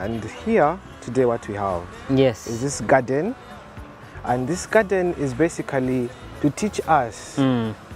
And here today what we have is this garden, and this garden is basically to teach us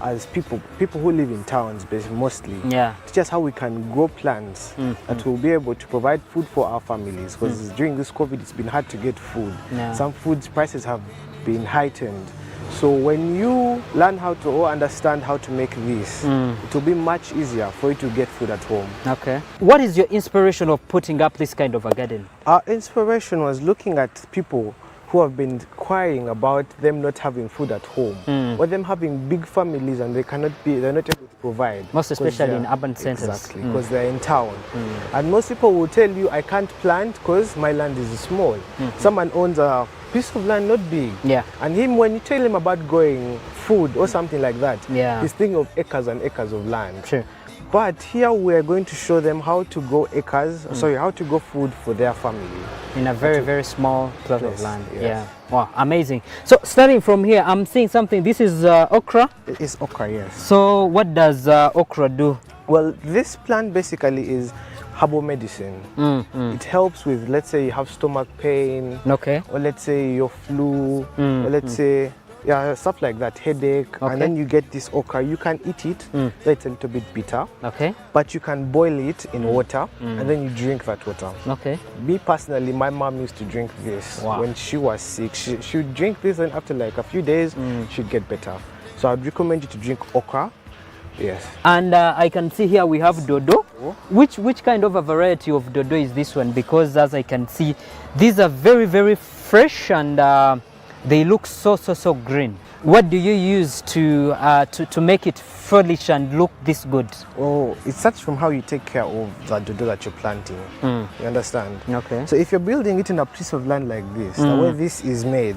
as people who live in towns mostly, teach us how we can grow plants that will be able to provide food for our families, because during this COVID it's been hard to get food. Some food prices have been heightened. So when you learn how to understand how to make this, it will be much easier for you to get food at home. Okay. What is your inspiration of putting up this kind of a garden? Our inspiration was looking at people who have been crying about them not having food at home, or them having big families and they're not able to provide. Most especially in urban centers. Exactly, because they're in town. And most people will tell you, I can't plant because my land is small. Someone owns a piece of land not big. And when you tell him about growing food or something like that, he's thinking of acres and acres of land. But here we are going to show them how to grow how to grow food for their family. In a very small plot of land. Wow, amazing. So starting from here, I'm seeing something. This is okra? It is okra, yes. So what does okra do? Well, this plant basically is herbal medicine. It helps with, let's say you have stomach pain, or let's say your flu, or let's say stuff like that, headache, and then you get this okra. You can eat it, it's a little bit bitter, but you can boil it in water, and then you drink that water. Me personally, my mom used to drink this when she was sick. She would drink this, and after like a few days, she'd get better. So I'd recommend you to drink okra. Yes. And I can see here we have dodo. Which kind of a variety of dodo is this one? Because as I can see, these are very fresh, and they look so green. What do you use to make it flourish and look this good? Oh, it starts from how you take care of the dodo that you're planting. You understand? So if you're building it in a piece of land like this, the way this is made,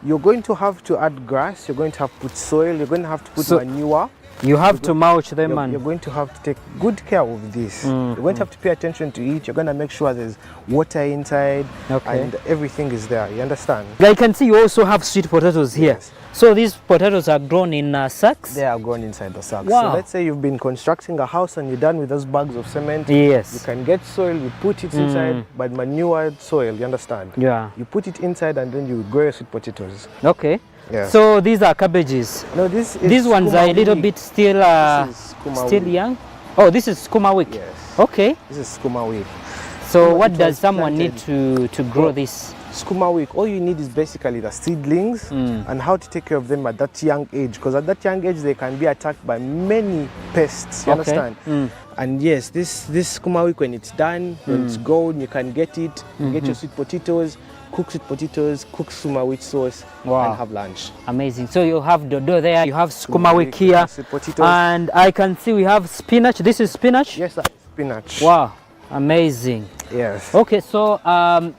you're going to have to add grass, you're going to have to put soil, you're going to have to put manure. You have to mulch them, and you're going to have to take good care of this. You're going to have to pay attention to it. You're going to make sure there's water inside, and everything is there. You understand? I can see you also have sweet potatoes here. So these potatoes are grown in sacks? They are grown inside the sacks. So let's say you've been constructing a house and you're done with those bags of cement. You can get soil, you put it inside, but manured soil, you understand? You put it inside and then you grow your sweet potatoes. So these are cabbages. No, these ones are a little bit still young. Oh, this is skuma week. Okay. This is skuma week. So what does someone need to grow this? Skuma week, all you need is basically the seedlings and how to take care of them at that young age, because at that young age they can be attacked by many pests. You understand? And yes, this skuma week, when it's done, when it's grown, you can get it. You get your sweet potatoes, cook sweet potatoes, cook skuma week sauce, and have lunch. Amazing. So you have dodo there, you have skuma week here, and I can see we have spinach. This is spinach? Yes, that's spinach. Wow, amazing. Yes. Okay, so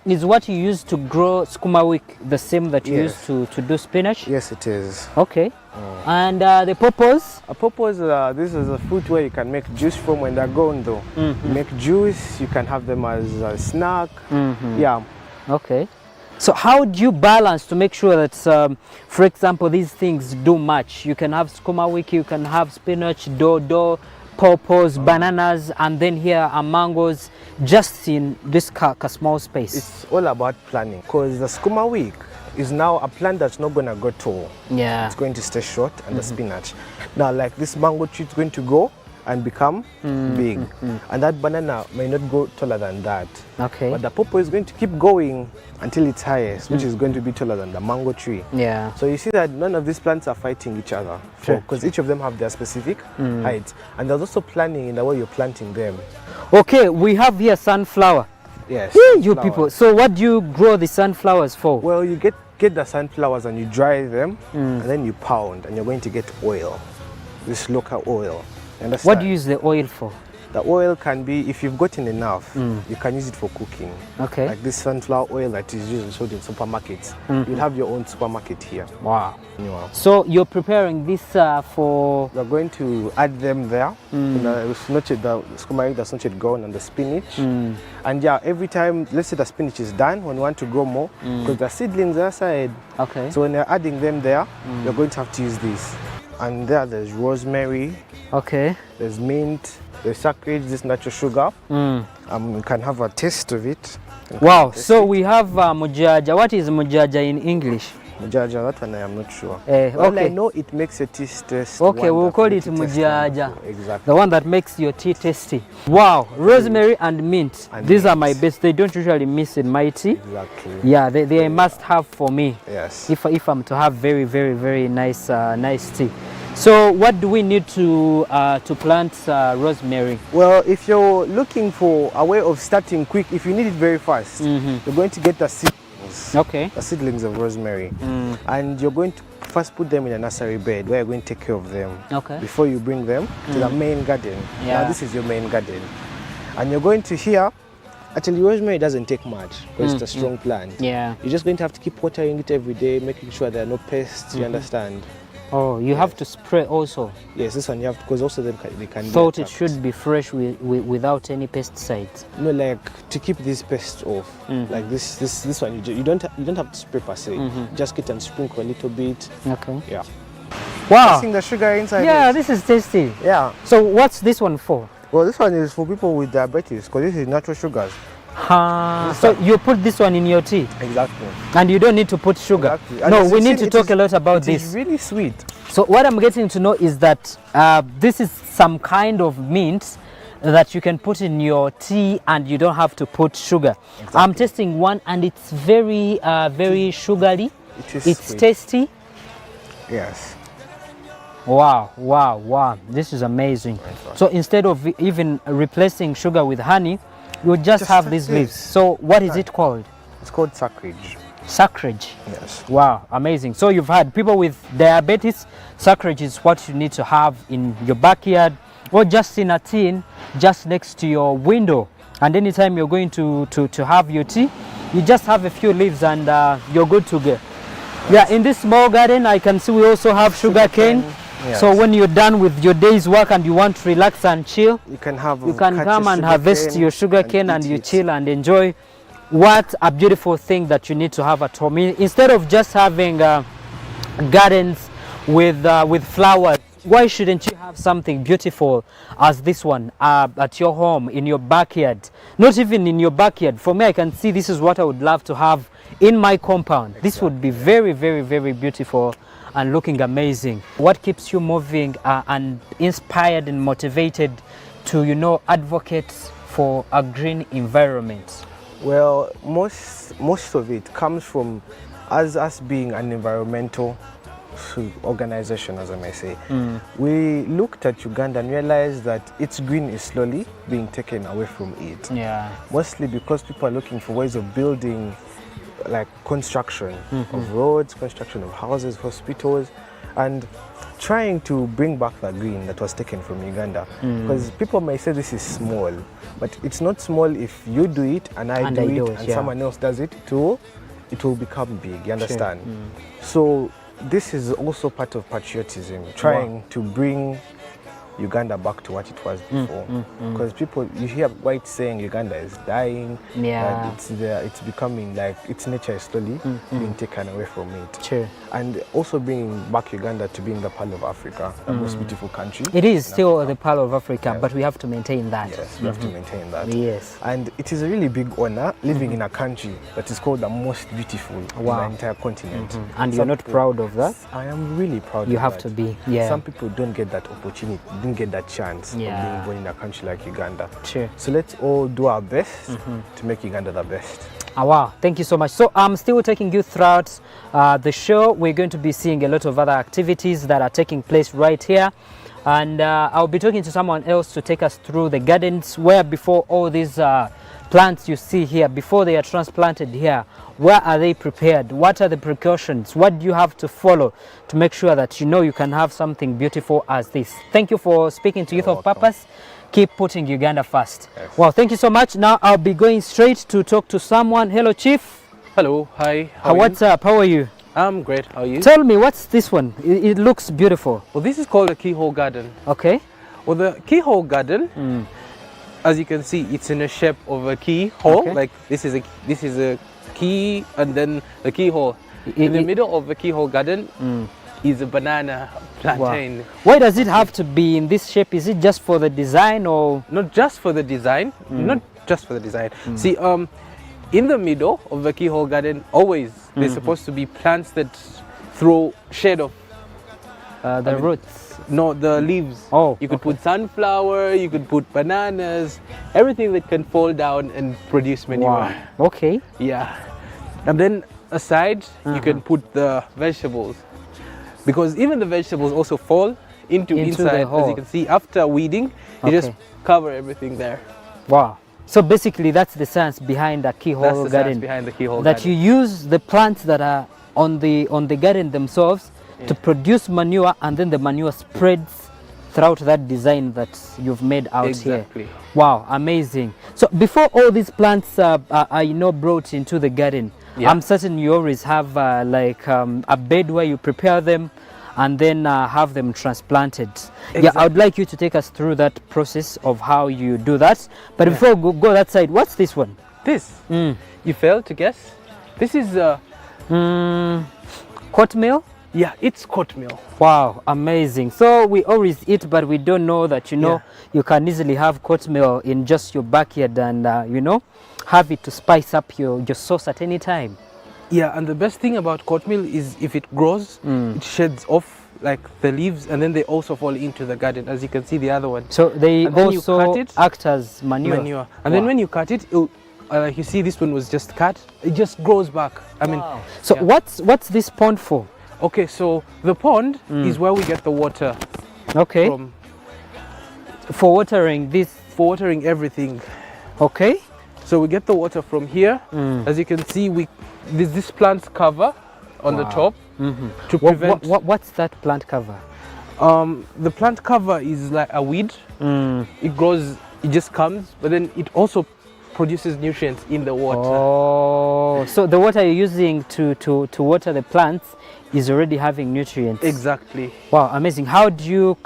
is what you use to grow skuma week the same that you use to do spinach? Yes, it is. Okay. And the pawpaws? Pawpaws, this is a fruit where you can make juice from when they're grown though. You make juice, you can have them as a snack. Okay. So how do you balance to make sure that, for example, these things do match? You can have skuma week, you can have spinach, dodo, pawpaws, bananas, and then here are mangoes, just in this small space. It's all about planning, because the skuma week is now a plant that's not going to go tall. It's going to stay short, and the spinach. Now, like this mango tree is going to go and become big, and that banana may not go taller than that. But the pawpaw is going to keep going until its highest, which is going to be taller than the mango tree. So you see that none of these plants are fighting each other, because each of them have their specific height, and there's also planning in the way you're planting them. Okay, we have here sunflower. Yes. You people. So what do you grow the sunflowers for? Well, you get the sunflowers and you dry them, and then you pound, and you're going to get oil, this local oil. What do you use the oil for? The oil can be, if you've gotten enough, you can use it for cooking. Like this sunflower oil that is usually sold in supermarkets. You'll have your own supermarket here. Wow. So you're preparing this for... We're going to add them there. The skuma week that's not yet grown, and the spinach. And every time, let's say the spinach is done, when you want to grow more, because the seedlings are aside. So when you're adding them there, you're going to have to use this. And there's rosemary. There's mint. the sacred, this natural sugar. You can have a taste of it. Wow, so we have mujaja. What is mujaja in English? Mujaja, that one I am not sure. Well, I know it makes your tea tasty. Okay, we'll call it mujaja. Exactly. The one that makes your tea tasty. Wow, rosemary and mint. And These mint. are my best. They don't usually miss in my tea. Exactly. Yeah, they must have for me. Yes. If I'm to have very, very, very nice nice tea. So what do we need to plant rosemary? Well, if you're looking for a way of starting quick, if you need it very fast, you're going to get the seedlings. Okay. The seedlings of rosemary. And you're going to first put them in a nursery bed where you're going to take care of them. Okay. Before you bring them to the main garden. Yeah. Now this is your main garden. And you're going to here, actually rosemary doesn't take much because it's a strong plant. Yeah. You're just going to have to keep watering it every day, making sure there are no pests, you understand? Oh, you have to spray also. Yes, this one you have to, because also they can Thought be it should be fresh without any pesticides. No, like to keep these pests off. Like this one you don't have to spray per se. Just get and sprinkle a little bit. Okay. Yeah. Wow. Seeing the sugar inside. Yeah, it. this is tasty. Yeah. So what's this one for? Well, this one is for people with diabetes because this is natural sugars. So you put this one in your tea? Exactly. And you don't need to put sugar? Exactly. And No, as we you need see, to talk a lot about It's this. really sweet. So what I'm getting to know is that this is some kind of mint that you can put in your tea and you don't have to put sugar. Exactly. I'm tasting one and it's very, very sugary. It's sweet. tasty. Yes. Wow, wow, wow. This is amazing. So instead of even replacing sugar with honey, you just have these leaves. So what is it called? It's called sacrilege. Sacrilege. Yes. Wow, amazing. So you've had people with diabetes, sacrilege is what you need to have in your backyard or just in a tin just next to your window. And anytime you're going to have your tea, you just have a few leaves and you're good to go. Yeah, in this small garden I can see we also have sugar cane. Yes. So when you're done with your day's work and you want to relax and chill, you can come and harvest your sugar cane and you chill and enjoy. What a beautiful thing that you need to have at home. Instead of just having gardens with flowers, why shouldn't you have something beautiful as this one at your home, in your backyard? Not even in your backyard. For me, I can see this is what I would love to have in my compound. Exactly. This would be very, very, very beautiful and looking amazing. What keeps you moving and inspired and motivated to, advocate for a green environment? Well, most of it comes from us being an environmental organization, as I may say. We looked at Uganda and realized that its green is slowly being taken away from it. Yeah. Mostly because people are looking for ways of building, like construction of roads, construction of houses, hospitals, and trying to bring back the green that was taken from Uganda. Because people may say this is small, but it's not small if you do it and I do it and someone else does it too. It will become big, you understand? So this is also part of patriotism, trying to bring Uganda back to what it was before. Because people, you hear white saying Uganda is dying, it's becoming like its nature is slowly being taken away from it. Sure. And also bringing back Uganda to being the pearl of Africa, the most beautiful country. It is still the pearl of Africa, but we have to maintain that. Yes, we have to maintain that. Yes. And it is a really big honor living in a country that is called the most beautiful in the entire continent. And you're not proud of that? I am really proud of that. You have to be, yeah. Some people don't get that opportunity, didn't get that chance of being born in a country like Uganda. Sure. So let's all do our best to make Uganda the best. Wow, thank you so much. So I'm still taking you throughout the show. We're going to be seeing a lot of other activities that are taking place right here. And I'll be talking to someone else to take us through the gardens where before all these plants you see here, before they are transplanted here, where are they prepared? What are the precautions? What do you have to follow to make sure that you can have something beautiful as this? Thank you for speaking to Youth of Purpose. Keep putting Uganda first. Yes. Well, thank you so much. Now I'll be going straight to talk to someone. Hello, Chief. Hello, hi. What's up? How are you? I'm great. How are you? Tell me, what's this one? It looks beautiful. Well, this is called a keyhole garden. Okay. Well, the keyhole garden, as you can see, it's in the shape of a keyhole. Okay. Like this is a key, and then the keyhole. In the middle of the keyhole garden, is a banana plantain. Wow. Why does it have to be in this shape? Is it just for the design or? Not just for the design, not just for the design. See, in the middle of the keyhole garden, always there's supposed to be plants that throw shade of The roots? No, the leaves. Oh, you could put sunflower, you could put bananas, everything that can fall down and produce manure. Wow. Okay. Yeah. And then aside, you can put the vegetables, because even the vegetables also fall into inside. As you can see, after weeding, you just cover everything there. Wow. So basically, that's the science behind the keyhole garden. That's the science behind the keyhole that garden. you use the plants that are on the garden themselves to produce manure, and then the manure spreads throughout that design that you've made out here. Exactly. Wow, amazing. So before all these plants are brought into the garden, I'm certain you always have a bed where you prepare them and then have them transplanted. Exactly. Yeah, I would like you to take us through that process of how you do that. But before we go that side, what's this one? This? You failed to guess? This is cornmeal? Yeah, it's cornmeal. Wow, amazing. So we always eat, but we don't know that, you can easily have cornmeal in just your backyard and, have it to spice up your sauce at any time. Yeah, and the best thing about cornmeal is if it grows, it sheds off like the leaves, and then they also fall into the garden, as you can see the other one. So they also act as manure. And then when you cut it, like you see, this one was just cut. It just grows back. I mean, so what's this pond for? Okay, so the pond is where we get the water. Okay. From. For watering this? For watering everything. Okay. So we get the water from here. As you can see, there's this plant cover on the top to prevent. What's that plant cover? The plant cover is like a weed. It grows, it just comes, but then it also produces nutrients in the water. Oh, so the water you're using to water the plants is already having nutrients. Exactly. Wow, amazing. How do you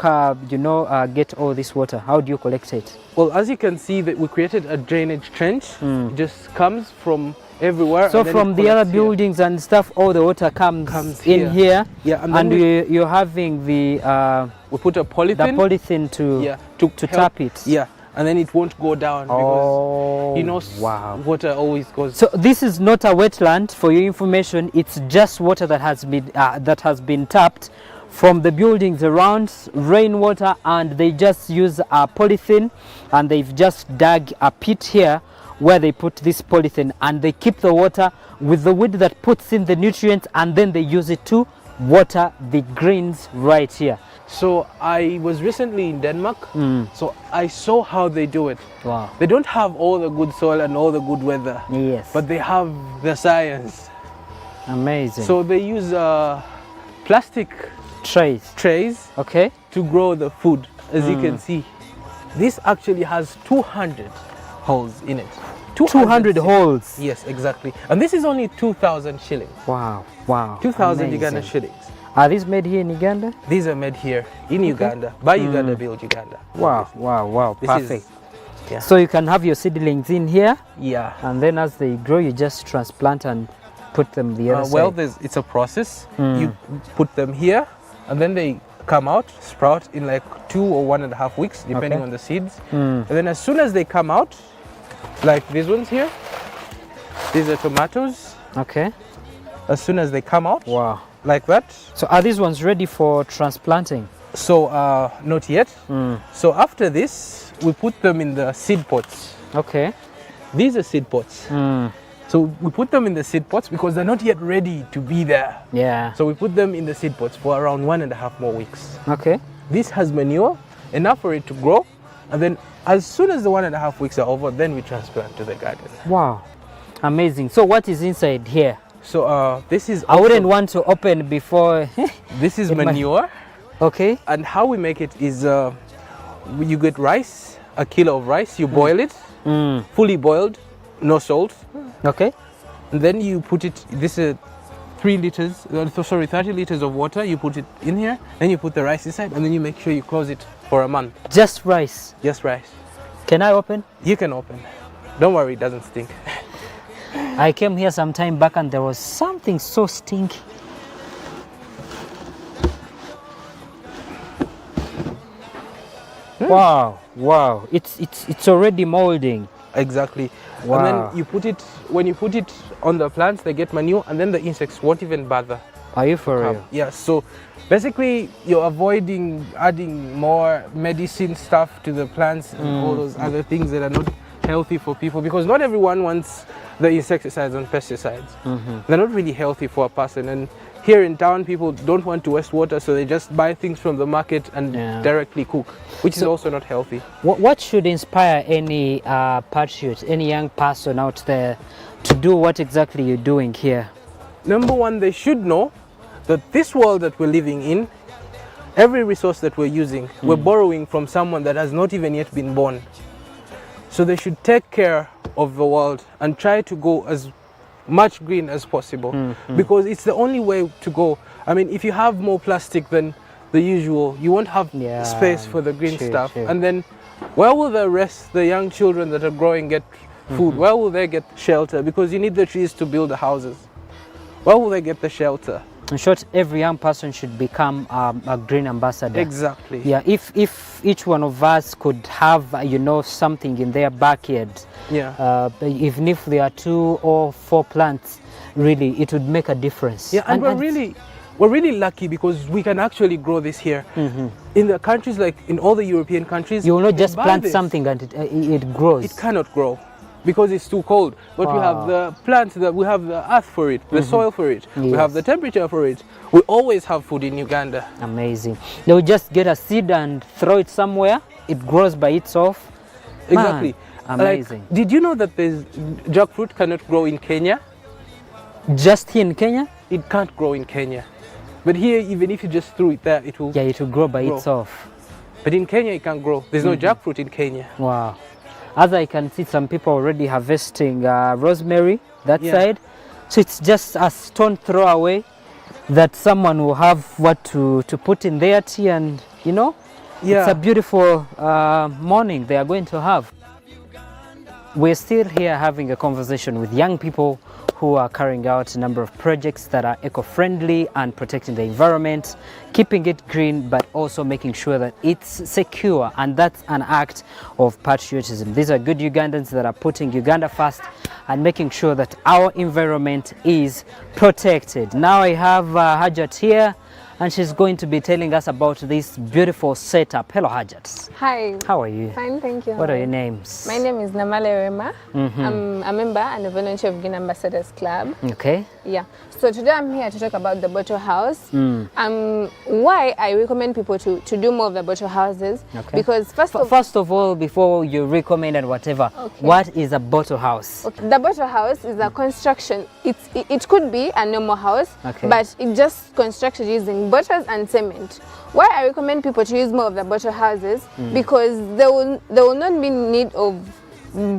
get all this water? How do you collect it? Well, as you can see, that we created a drainage trench. It just comes from everywhere. So from the other buildings and stuff, all the water comes in here. Yeah, and you're having the we put a polythene. The polythene to tap it. Yeah. And then it won't go down because water always goes. So this is not a wetland, for your information. It's just water that has been tapped from the buildings around, rainwater, and they just use a polythene, and they've just dug a pit here where they put this polythene, and they keep the water with the weed that puts in the nutrients, and then they use it to water the greens right here. So I was recently in Denmark, so I saw how they do it. Wow. They don't have all the good soil and all the good weather. Yes. But they have the science. Amazing. So they use plastic trays to grow the food. As you can see, this actually has 200 holes in it. 200 holes? Yes, exactly. And this is only 2,000 shillings. Wow, wow. 2,000 Uganda shillings. Are these made here in Uganda? These are made here in Uganda, by Uganda, build Uganda. Wow, wow, wow, perfect. Yeah. So you can have your seedlings in here? Yeah. And then as they grow, you just transplant and put them the other side? Well, it's a process. You put them here, and then they come out, sprout in like 2 or 1.5 weeks, depending on the seeds. And then as soon as they come out, like these ones here, these are tomatoes. Okay. As soon as they come out, wow, like that. So are these ones ready for transplanting? So not yet. So after this, we put them in the seed pots. Okay. These are seed pots. So we put them in the seed pots because they're not yet ready to be there. Yeah. So we put them in the seed pots for around 1.5 more weeks. Okay. This has manure, enough for it to grow, and then as soon as the 1.5 weeks are over, then we transplant to the garden. Wow, amazing. So what is inside here? So this is I wouldn't want to open before. This is manure. Okay. And how we make it is you get rice, a kilo of rice, you boil it, fully boiled, no salt. Okay. And then you put it, this is 30 liters of water, you put it in here, then you put the rice inside, and then you make sure you close it for a month. Just rice? Just rice. Can I open? You can open. Don't worry, it doesn't stink. I came here some time back and there was something so stinky. Wow, wow. It's already molding. Exactly. Wow. And then you put it, when you put it on the plants, they get manure, and then the insects won't even bother. Are you for real? Yeah, so basically you're avoiding adding more medicine stuff to the plants and all those other things that are not healthy for people, because not everyone wants the insecticides and pesticides. They're not really healthy for a person, and here in town people don't want to waste water, so they just buy things from the market and directly cook, which is also not healthy. What should inspire any patriot, any young person out there to do what exactly you're doing here? Number one, they should know that this world that we're living in, every resource that we're using, we're borrowing from someone that has not even yet been born. So they should take care of the world and try to go as much green as possible, because it's the only way to go. I mean, if you have more plastic than the usual, you won't have space for the green stuff. And then where will the young children that are growing get food? Where will they get shelter? Because you need the trees to build the houses. Where will they get the shelter? In short, every young person should become a green ambassador. Exactly. Yeah, if each one of us could have, something in their backyard, even if there are 2 or 4 plants, really, it would make a difference. Yeah, and we're really lucky because we can actually grow this here. In the countries, like in all the European countries, you will not just plant something and it grows. It cannot grow because it's too cold. But we have the plants, we have the earth for it, the soil for it, we have the temperature for it. We always have food in Uganda. Amazing. They will just get a seed and throw it somewhere. It grows by itself. Exactly. Man, amazing. Like, did you know that jackfruit cannot grow in Kenya? Just here in Kenya? It can't grow in Kenya. But here, even if you just threw it there, it will it will grow by itself. But in Kenya, it can't grow. There's no jackfruit in Kenya. Wow. As I can see, some people already harvesting rosemary that side. So it's just a stone throw away that someone will have what to put in their tea, and it's a beautiful morning they are going to have. We're still here having a conversation with young people who are carrying out a number of projects that are eco-friendly and protecting the environment, keeping it green, but also making sure that it's secure, and that's an act of patriotism. These are good Ugandans that are putting Uganda first and making sure that our environment is protected. Now I have Hajat here, and she's going to be telling us about this beautiful setup. Hello, Hajat. Hi. How are you? Fine, thank you. What are your names? My name is Namale Rema. I'm a member and a volunteer of Green Ambassadors Club. Okay. Yeah. So today I'm here to talk about the bottle house. Why I recommend people to do more of the bottle houses. Okay. Because first of all, before you recommend and whatever, what is a bottle house? Okay. The bottle house is a construction. It could be a normal house, but it just constructed using bottles and cement. Why I recommend people to use more of the bottle houses, because there will not be need of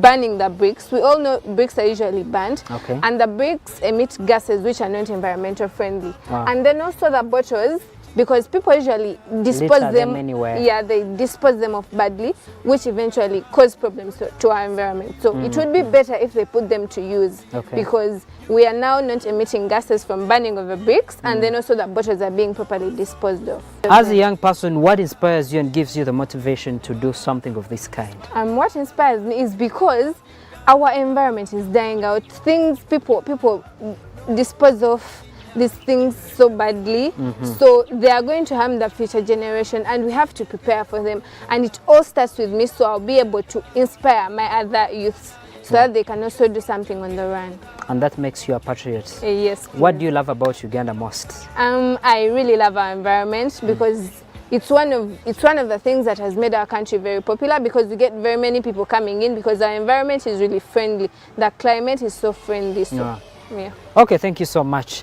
burning the bricks. We all know bricks are usually burnt, and the bricks emit gases which are not environmental friendly. And then also the bottles, because people usually dispose them anywhere. Yeah, they dispose them off badly, which eventually cause problems to our environment. So it would be better if they put them to use, because we are now not emitting gases from burning of the bricks, and then also the bottles are being properly disposed of. As a young person, what inspires you and gives you the motivation to do something of this kind? What inspires me is because our environment is dying out. People dispose of these things so badly, so they are going to harm the future generation, and we have to prepare for them. And it all starts with me, so I'll be able to inspire my other youths so that they can also do something on the run. And that makes you a patriot. Yes. Please. What do you love about Uganda most? I really love our environment, because it's one of the things that has made our country very popular, because we get very many people coming in because our environment is really friendly. The climate is so friendly. So, yeah. Okay, thank you so much.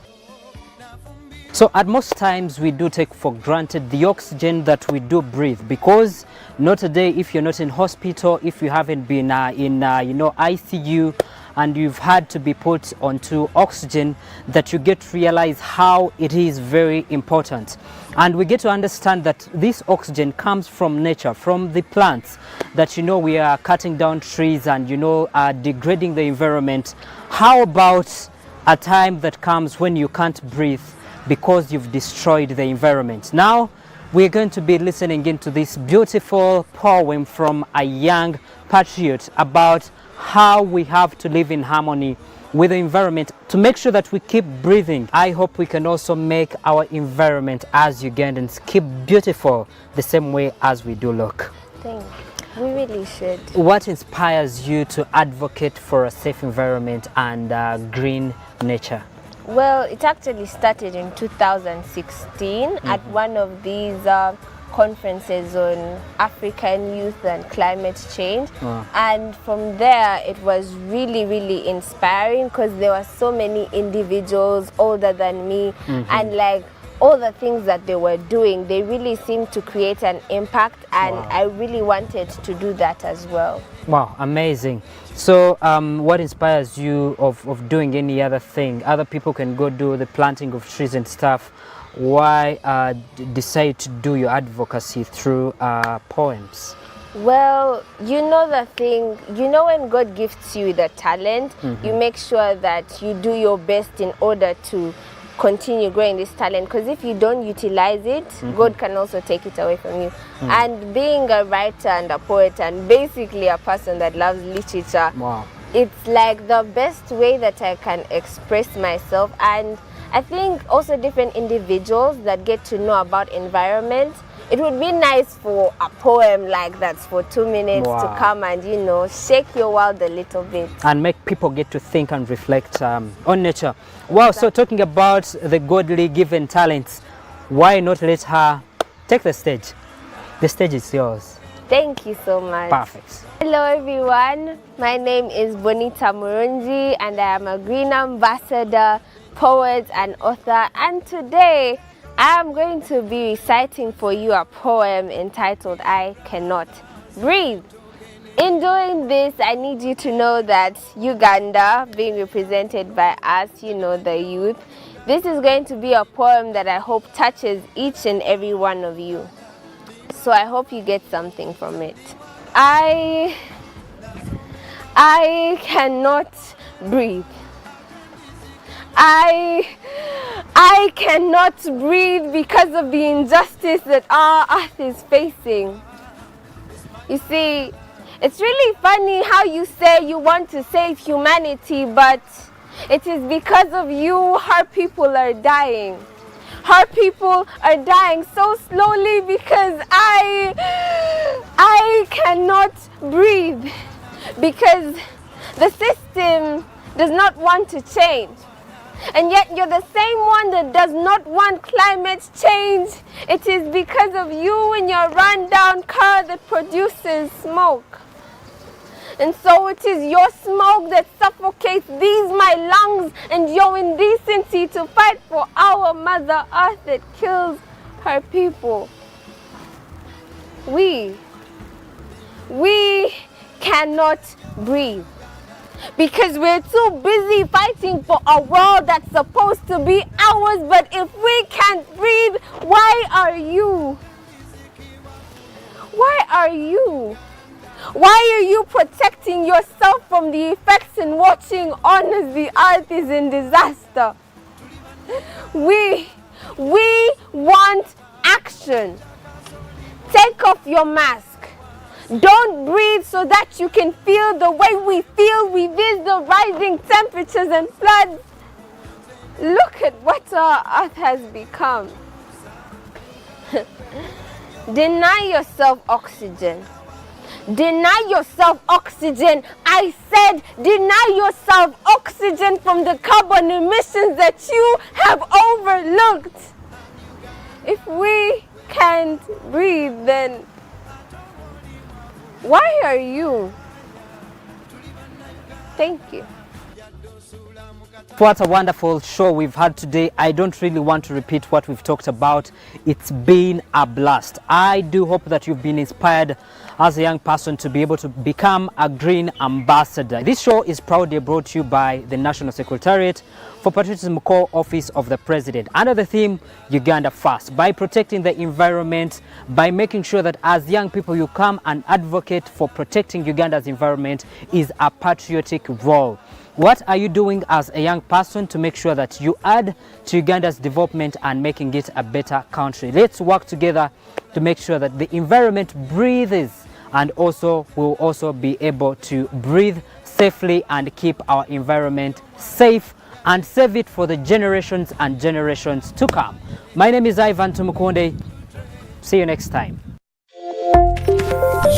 So at most times we do take for granted the oxygen that we do breathe, because not a day if you're not in hospital, if you haven't been in ICU and you've had to be put onto oxygen, that you get to realize how it is very important. And we get to understand that this oxygen comes from nature, from the plants, that we are cutting down trees and degrading the environment. How about a time that comes when you can't breathe because you've destroyed the environment? Now we're going to be listening into this beautiful poem from a young patriot about how we have to live in harmony with the environment to make sure that we keep breathing. I hope we can also make our environment as Ugandans keep beautiful the same way as we do look. Thank you. We really should. What inspires you to advocate for a safe environment and green nature? Well, it actually started in 2016 at one of these conferences on African youth and climate change. And from there it was really inspiring because there were so many individuals older than me and like all the things that they were doing, they really seemed to create an impact, and I really wanted to do that as well. Wow, amazing. So what inspires you of doing any other thing? Other people can go do the planting of trees and stuff. Why decide to do your advocacy through poems? Well, you know the thing, you know when God gifts you the talent, you make sure that you do your best in order to continue growing this talent, because if you don't utilize it, God can also take it away from you. And being a writer and a poet and basically a person that loves literature, it's like the best way that I can express myself. And I think also different individuals that get to know about environment, it would be nice for a poem like that for 2 minutes to come and, you know, shake your world a little bit. And make people get to think and reflect on nature. Wow, so talking about the godly given talents, why not let her take the stage? The stage is yours. Thank you so much. Perfect. Hello everyone, my name is Bonita Murungi and I am a green ambassador, poet and author, and today I am going to be reciting for you a poem entitled I Cannot Breathe. In doing this, I need you to know that Uganda, being represented by us, you know, the youth, this is going to be a poem that I hope touches each and every one of you. So I hope you get something from it. I cannot breathe. I cannot breathe because of the injustice that our earth is facing. You see, it's really funny how you say you want to save humanity, but it is because of you her people are dying. Her people are dying so slowly because I cannot breathe, because the system does not want to change. And yet you're the same one that does not want climate change. It is because of you and your rundown car that produces smoke. And so it is your smoke that suffocates these my lungs, and your indecency to fight for our Mother Earth that kills her people. We cannot breathe because we're too busy fighting for a world that's supposed to be ours. But if we can't breathe, why are you? Why are you? Why are you protecting yourself from the effects and watching on as the earth is in disaster? We want action. Take off your mask. Don't breathe so that you can feel the way we feel with the rising temperatures and floods. Look at what our earth has become. Deny yourself oxygen. Deny yourself oxygen. I said deny yourself oxygen from the carbon emissions that you have overlooked. If we can't breathe, then why are you? Thank you. What a wonderful show we've had today. I don't really want to repeat what we've talked about. It's been a blast. I do hope that you've been inspired as a young person to be able to become a green ambassador. This show is proudly brought to you by the National Secretariat for Patriotism Corps Office of the President, under the theme Uganda First, by protecting the environment, by making sure that as young people you come and advocate for protecting Uganda's environment is a patriotic role. What are you doing as a young person to make sure that you add to Uganda's development and making it a better country? Let's work together to make sure that the environment breathes, and also we'll also be able to breathe safely and keep our environment safe and save it for the generations and generations to come. My name is Ivan Tumukunde. See you next time.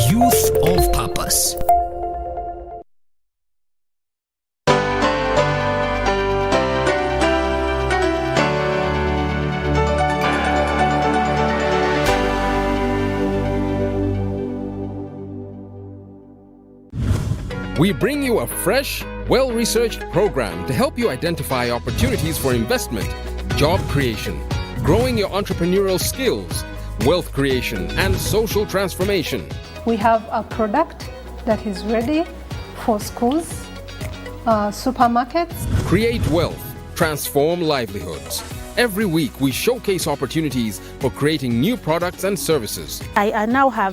Youth of Purpose. We bring you a fresh, well-researched program to help you identify opportunities for investment, job creation, growing your entrepreneurial skills, wealth creation, and social transformation. We have a product that is ready for schools, supermarkets. Create wealth, transform livelihoods. Every week we showcase opportunities for creating new products and services. I now have